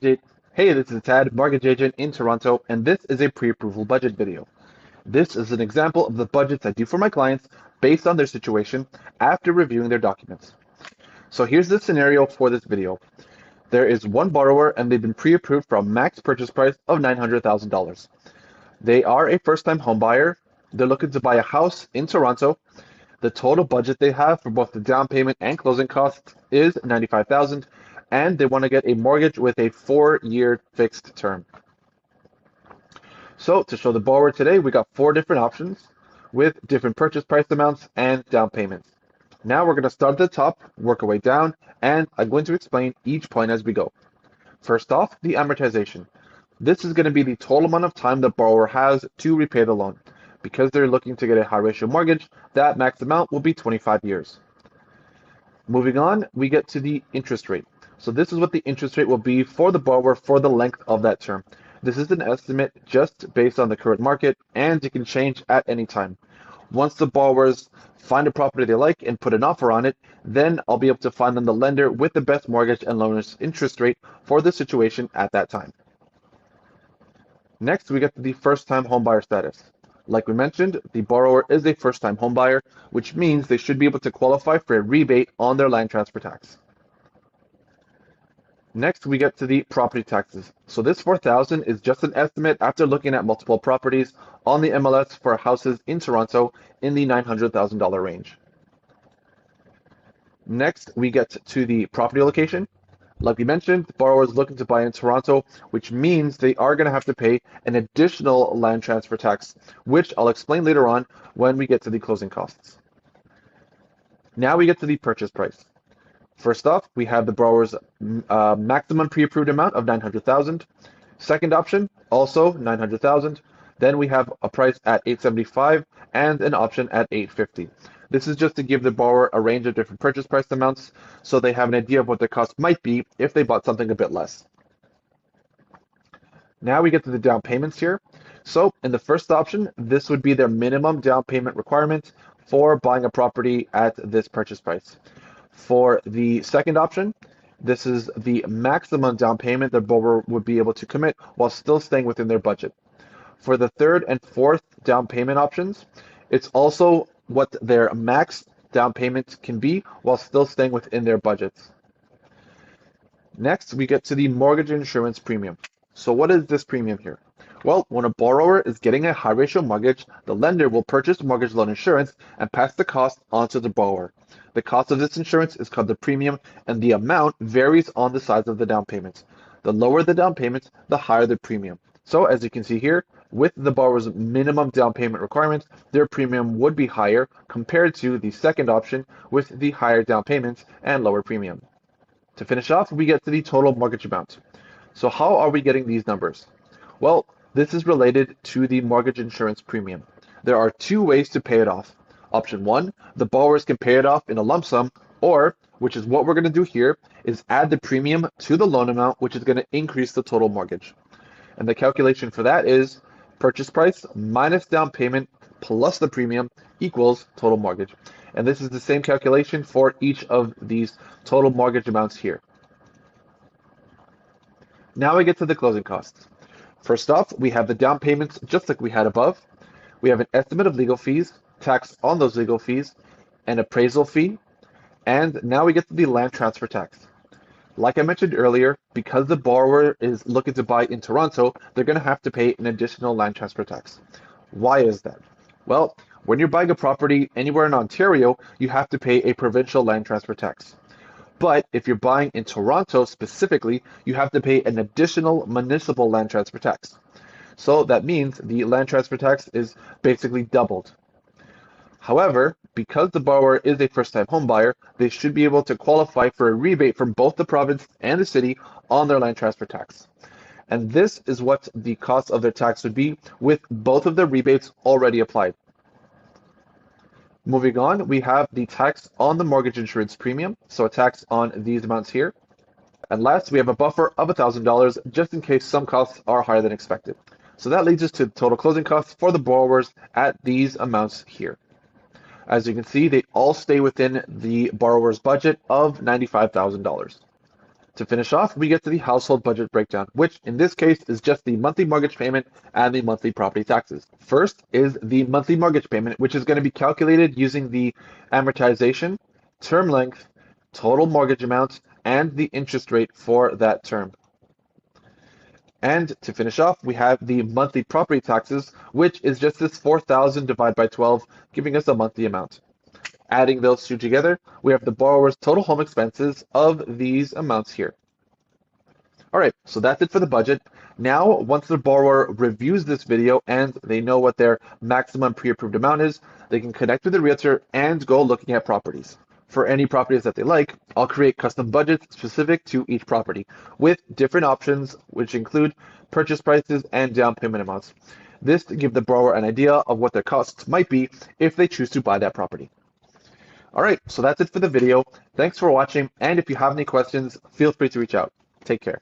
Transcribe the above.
Hey, this is Tad, mortgage agent in Toronto, and this is a pre-approval budget video. This is an example of the budgets I do for my clients based on their situation after reviewing their documents. So here's the scenario for this video. There is one borrower and they've been pre-approved for a max purchase price of $900,000. They are a first-time home buyer. They're looking to buy a house in Toronto. The total budget they have for both the down payment and closing costs is $95,000, and they want to get a mortgage with a 4-year fixed term. So to show the borrower today, we got 4 different options with different purchase price amounts and down payments. Now we're going to start at the top, work our way down, and I'm going to explain each point as we go. First off, the amortization. This is going to be the total amount of time the borrower has to repay the loan. Because they're looking to get a high ratio mortgage, that max amount will be 25 years. Moving on, we get to the interest rate. So this is what the interest rate will be for the borrower for the length of that term. This is an estimate just based on the current market, and it can change at any time. Once the borrowers find a property they like and put an offer on it, then I'll be able to find them the lender with the best mortgage and loan's interest rate for the situation at that time. Next, we get to the first-time homebuyer status. Like we mentioned, the borrower is a first-time homebuyer, which means they should be able to qualify for a rebate on their land transfer tax. Next, we get to the property taxes. So this $4,000 is just an estimate after looking at multiple properties on the MLS for houses in Toronto in the $900,000 range. Next, we get to the property location. Like we mentioned, the borrower is looking to buy in Toronto, which means they are going to have to pay an additional land transfer tax, which I'll explain later on when we get to the closing costs. Now we get to the purchase price. First off, we have the borrower's maximum pre-approved amount of $900,000. Second option, also $900,000. Then we have a price at $875,000 and an option at $850,000. This is just to give the borrower a range of different purchase price amounts so they have an idea of what their cost might be if they bought something a bit less. Now we get to the down payments here. So in the first option, this would be their minimum down payment requirement for buying a property at this purchase price. For the second option, this is the maximum down payment the borrower would be able to commit while still staying within their budget. For the third and fourth down payment options, it's also what their max down payment can be while still staying within their budgets. Next, we get to the mortgage insurance premium. So what is this premium here? Well, when a borrower is getting a high ratio mortgage, the lender will purchase mortgage loan insurance and pass the cost onto the borrower. The cost of this insurance is called the premium, and the amount varies on the size of the down payment. The lower the down payment, the higher the premium. So as you can see here, with the borrower's minimum down payment requirement, their premium would be higher compared to the second option with the higher down payments and lower premium. To finish off, we get to the total mortgage amount. So how are we getting these numbers? Well, this is related to the mortgage insurance premium. There are 2 ways to pay it off. Option 1, the borrowers can pay it off in a lump sum, or, which is what we're going to do here, is add the premium to the loan amount, which is going to increase the total mortgage. And the calculation for that is purchase price minus down payment plus the premium equals total mortgage. And this is the same calculation for each of these total mortgage amounts here. Now we get to the closing costs. First off, we have the down payments just like we had above. We have an estimate of legal fees, tax on those legal fees, an appraisal fee, and now we get to the land transfer tax. Like I mentioned earlier, because the borrower is looking to buy in Toronto, they're going to have to pay an additional land transfer tax. Why is that? Well, when you're buying a property anywhere in Ontario, you have to pay a provincial land transfer tax. But if you're buying in Toronto specifically, you have to pay an additional municipal land transfer tax. So that means the land transfer tax is basically doubled. However, because the borrower is a first-time home buyer, they should be able to qualify for a rebate from both the province and the city on their land transfer tax. And this is what the cost of their tax would be with both of the rebates already applied. Moving on, we have the tax on the mortgage insurance premium, so a tax on these amounts here. And last, we have a buffer of $1,000 just in case some costs are higher than expected. So that leads us to the total closing costs for the borrowers at these amounts here. As you can see, they all stay within the borrower's budget of $95,000. To finish off, we get to the household budget breakdown, which in this case is just the monthly mortgage payment and the monthly property taxes. First is the monthly mortgage payment, which is going to be calculated using the amortization, term length, total mortgage amount, and the interest rate for that term. And to finish off, we have the monthly property taxes, which is just this 4,000 divided by 12, giving us a monthly amount. Adding those two together, we have the borrower's total home expenses of these amounts here. All right, so that's it for the budget. Now, once the borrower reviews this video and they know what their maximum pre-approved amount is, they can connect with the realtor and go looking at properties. For any properties that they like, I'll create custom budgets specific to each property with different options, which include purchase prices and down payment amounts. This to give the borrower an idea of what their costs might be if they choose to buy that property. All right, so that's it for the video. Thanks for watching, and if you have any questions, feel free to reach out. Take care.